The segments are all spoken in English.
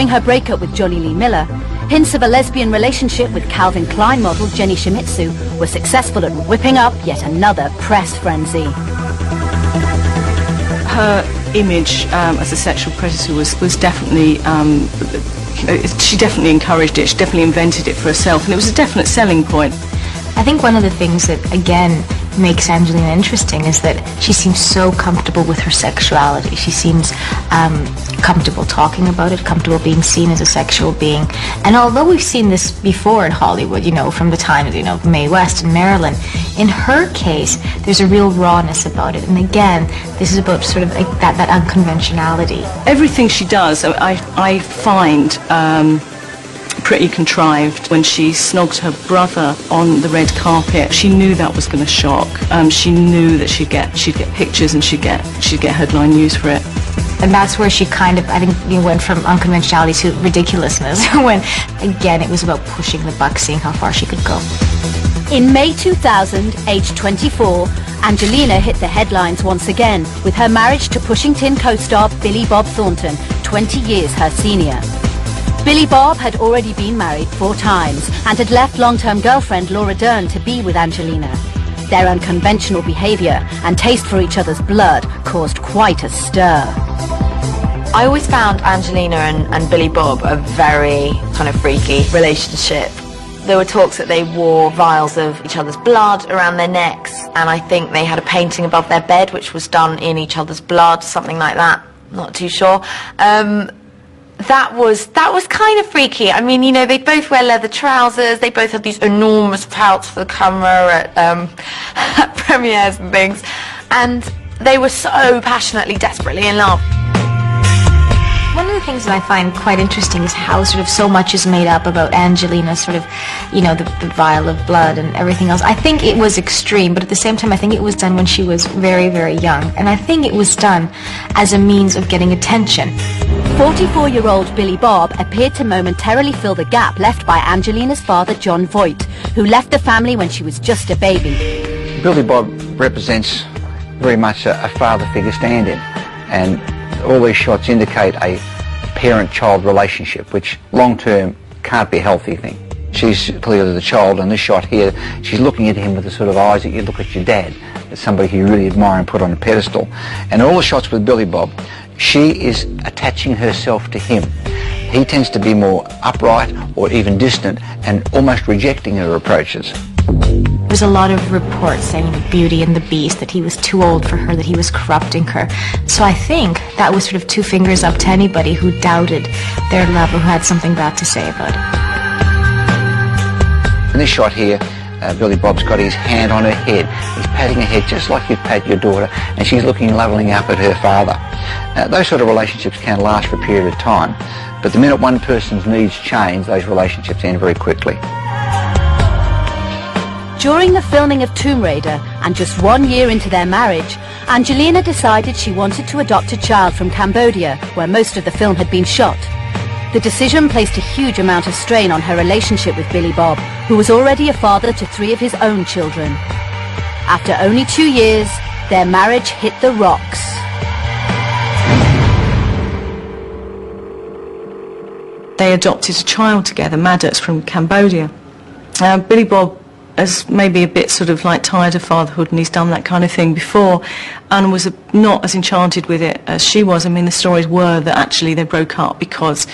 During her breakup with Jolie Miller, hints of a lesbian relationship with Calvin Klein model Jenny Shimizu were successful at whipping up yet another press frenzy. Her image as a sexual predator was definitely, she definitely encouraged it, she definitely invented it for herself, and it was a definite selling point. I think one of the things that, again, makes Angelina interesting is that she seems so comfortable with her sexuality. She seems comfortable talking about it, comfortable being seen as a sexual being. And although we've seen this before in Hollywood, you know, from the time of, you know, Mae West and Marilyn, in her case, there's a real rawness about it. And again, this is about sort of like that unconventionality. Everything she does, I find pretty contrived. When she snogged her brother on the red carpet, she knew that was going to shock. She knew that she'd get pictures and she'd get headline news for it. And that's where she kind of, I think, went from unconventionality to ridiculousness, when, again, it was about pushing the buck, seeing how far she could go. In May 2000, aged 24, Angelina hit the headlines once again with her marriage to Pushing Tin co-star Billy Bob Thornton, 20 years her senior. Billy Bob had already been married 4 times and had left long-term girlfriend Laura Dern to be with Angelina. Their unconventional behaviour and taste for each other's blood caused quite a stir. I always found Angelina and Billy Bob a very kind of freaky relationship. There were talks that they wore vials of each other's blood around their necks, and I think they had a painting above their bed which was done in each other's blood, something like that. Not too sure. That was kind of freaky. I mean, you know, they both wear leather trousers, they both had these enormous pouts for the camera at premieres and things, and they were so passionately, desperately in love. One of the things that I find quite interesting is how sort of so much is made up about Angelina, sort of, you know, the vial of blood and everything else. I think it was extreme, but at the same time I think it was done when she was very, very young. And I think it was done as a means of getting attention. 44-year-old Billy Bob appeared to momentarily fill the gap left by Angelina's father, John Voight, who left the family when she was just a baby. Billy Bob represents very much a father figure stand-in, and all these shots indicate a parent-child relationship, which long-term can't be a healthy thing. She's clearly the child, and this shot here, she's looking at him with the sort of eyes that you look at your dad, as somebody who you really admire and put on a pedestal. And all the shots with Billy Bob, she is attaching herself to him. He tends to be more upright or even distant and almost rejecting her approaches. There was a lot of reports saying Beauty and the Beast, that he was too old for her, that he was corrupting her. So I think that was sort of 2 fingers up to anybody who doubted their love or who had something bad to say about it. In this shot here, Billy Bob's got his hand on her head. He's patting her head just like you'd pat your daughter, and she's looking levelling up at her father. Those sort of relationships can last for a period of time, but the minute one person's needs change, those relationships end very quickly. During the filming of Tomb Raider, and just 1 year into their marriage, Angelina decided she wanted to adopt a child from Cambodia, where most of the film had been shot. The decision placed a huge amount of strain on her relationship with Billy Bob, who was already a father to 3 of his own children. After only 2 years, their marriage hit the rocks. They adopted a child together, Maddox, from Cambodia. Billy Bob is maybe a bit sort of like tired of fatherhood, and he's done that kind of thing before, and was not as enchanted with it as she was. I mean, the stories were that actually they broke up because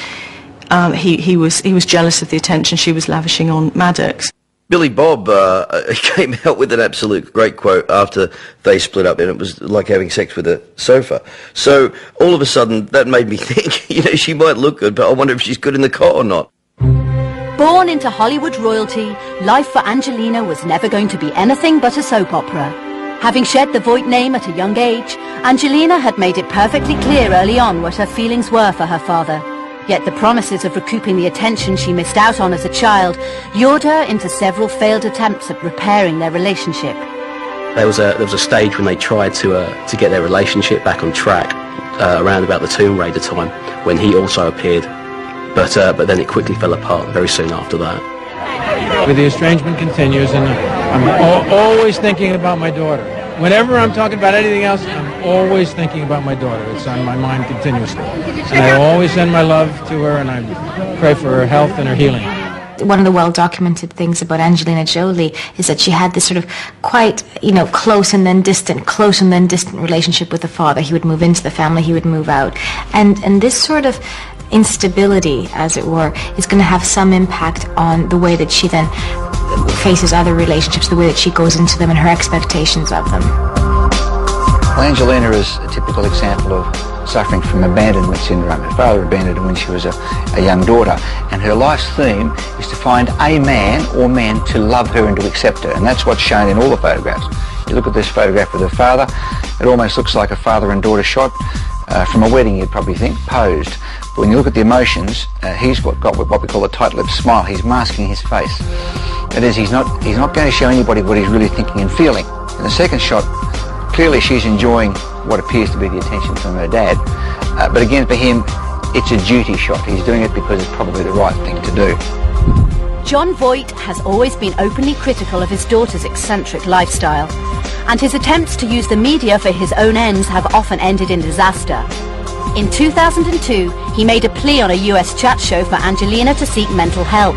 he was jealous of the attention she was lavishing on Maddox. Billy Bob came out with an absolute great quote after they split up, and it was like having sex with a sofa. So all of a sudden that made me think, you know, she might look good, but I wonder if she's good in the cot or not. Born into Hollywood royalty, life for Angelina was never going to be anything but a soap opera. Having shed the Voight name at a young age, Angelina had made it perfectly clear early on what her feelings were for her father. Yet the promises of recouping the attention she missed out on as a child lured her into several failed attempts at repairing their relationship. There was a stage when they tried to get their relationship back on track, around about the Tomb Raider time, when he also appeared. But then it quickly fell apart very soon after that. The estrangement continues, and I'm always thinking about my daughter. Whenever I'm talking about anything else, I'm always thinking about my daughter. It's on my mind continuously. And I always send my love to her, and I pray for her health and her healing. One of the well-documented things about Angelina Jolie is that she had this sort of quite, close and then distant relationship with the father. He would move into the family, he would move out. And this sort of instability, as it were, is going to have some impact on the way that she then faces other relationships, the way that she goes into them and her expectations of them. Well, Angelina is a typical example of suffering from abandonment syndrome. Her father abandoned her when she was a young daughter, and her life's theme is to find a man or men to love her and to accept her, and that's what's shown in all the photographs. You look at this photograph with her father, it almost looks like a father and daughter shot from a wedding, you'd probably think, posed. But when you look at the emotions, he's got what we call a tight-lipped smile. He's masking his face. That is, he's not going to show anybody what he's really thinking and feeling. In the second shot, clearly she's enjoying what appears to be the attention from her dad. But again, for him, it's a duty shot. He's doing it because it's probably the right thing to do. Jon Voight has always been openly critical of his daughter's eccentric lifestyle, and his attempts to use the media for his own ends have often ended in disaster. In 2002, he made a plea on a US chat show for Angelina to seek mental help,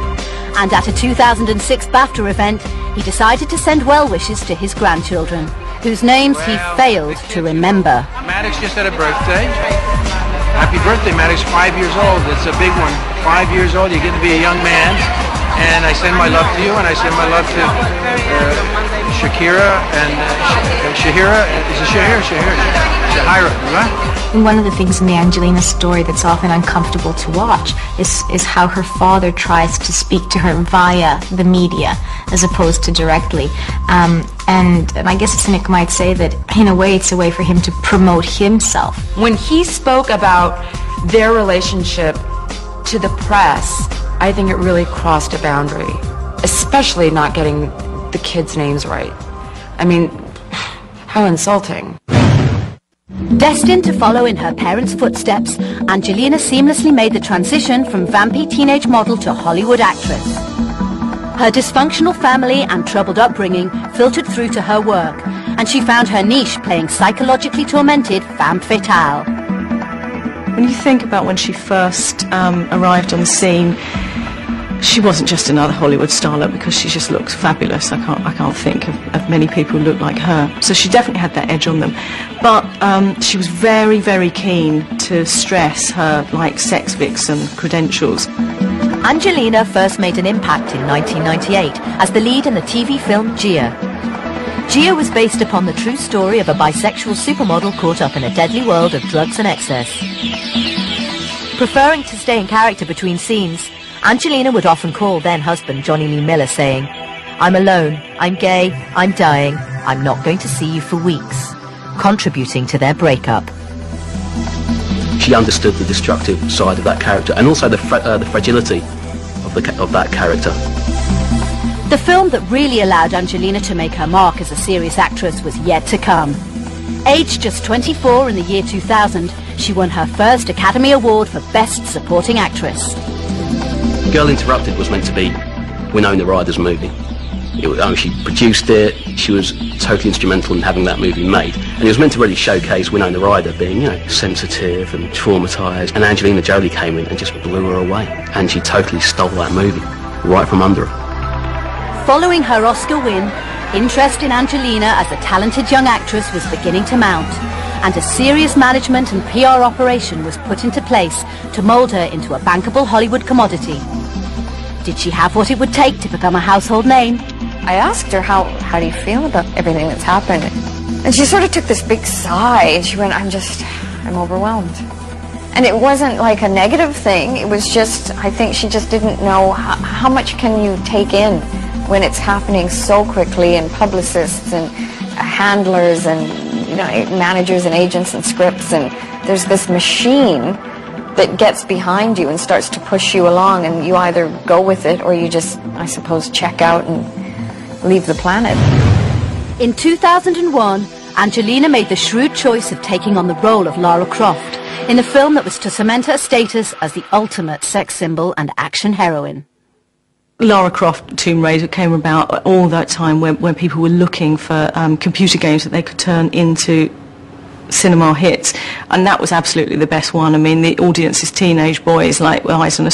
and at a 2006 BAFTA event, he decided to send well wishes to his grandchildren, whose names he failed to remember. Maddox just had a birthday. Happy birthday, Maddox, 5 years old. It's a big one. 5 years old, you get to be a young man. And I send my love to you, and I send my love to Shakira and Shahira. Is it Shahira? Shahira, right? And one of the things in the Angelina story that's often uncomfortable to watch is how her father tries to speak to her via the media as opposed to directly. And I guess a cynic might say that in a way it's a way for him to promote himself. When he spoke about their relationship to the press, I think it really crossed a boundary, especially not getting the kids' names right. I mean, how insulting. Destined to follow in her parents' footsteps, Angelina seamlessly made the transition from vampy teenage model to Hollywood actress. Her dysfunctional family and troubled upbringing filtered through to her work, and she found her niche playing psychologically tormented femme fatale. When you think about when she first arrived on the scene, she wasn't just another Hollywood starlet because she just looks fabulous. I can't think of many people who look like her. So she definitely had that edge on them. But she was very, very keen to stress her, sex vixen credentials. Angelina first made an impact in 1998 as the lead in the TV film Gia. Gia was based upon the true story of a bisexual supermodel caught up in a deadly world of drugs and excess. Preferring to stay in character between scenes, Angelina would often call then-husband Johnny Lee Miller saying, "I'm alone, I'm gay, I'm dying, I'm not going to see you for weeks," contributing to their breakup. She understood the destructive side of that character and also the fragility of that character. The film that really allowed Angelina to make her mark as a serious actress was yet to come. Aged just 24 in the year 2000, she won her first Academy Award for Best Supporting Actress. Girl Interrupted was meant to be Winona Ryder's movie. She produced it, she was totally instrumental in having that movie made, and it was meant to really showcase Winona Ryder being, sensitive and traumatised, and Angelina Jolie came in and just blew her away, and she totally stole that movie right from under her. Following her Oscar win, interest in Angelina as a talented young actress was beginning to mount, and a serious management and PR operation was put into place to mould her into a bankable Hollywood commodity. Did she have what it would take to become a household name? I asked her, how do you feel about everything that's happened? And she sort of took this big sigh, and she went, I'm overwhelmed. And it wasn't like a negative thing, it was just, I think she just didn't know how much can you take in when it's happening so quickly, and publicists and handlers and managers and agents and scripts, and there's this machine that gets behind you and starts to push you along, and you either go with it or you just, I suppose, check out and leave the planet. In 2001, Angelina made the shrewd choice of taking on the role of Lara Croft in the film that was to cement her status as the ultimate sex symbol and action heroine. Lara Croft Tomb Raider came about all that time when people were looking for computer games that they could turn into cinema hits, and that was absolutely the best one. I mean, the audience is teenage boys like with eyes on a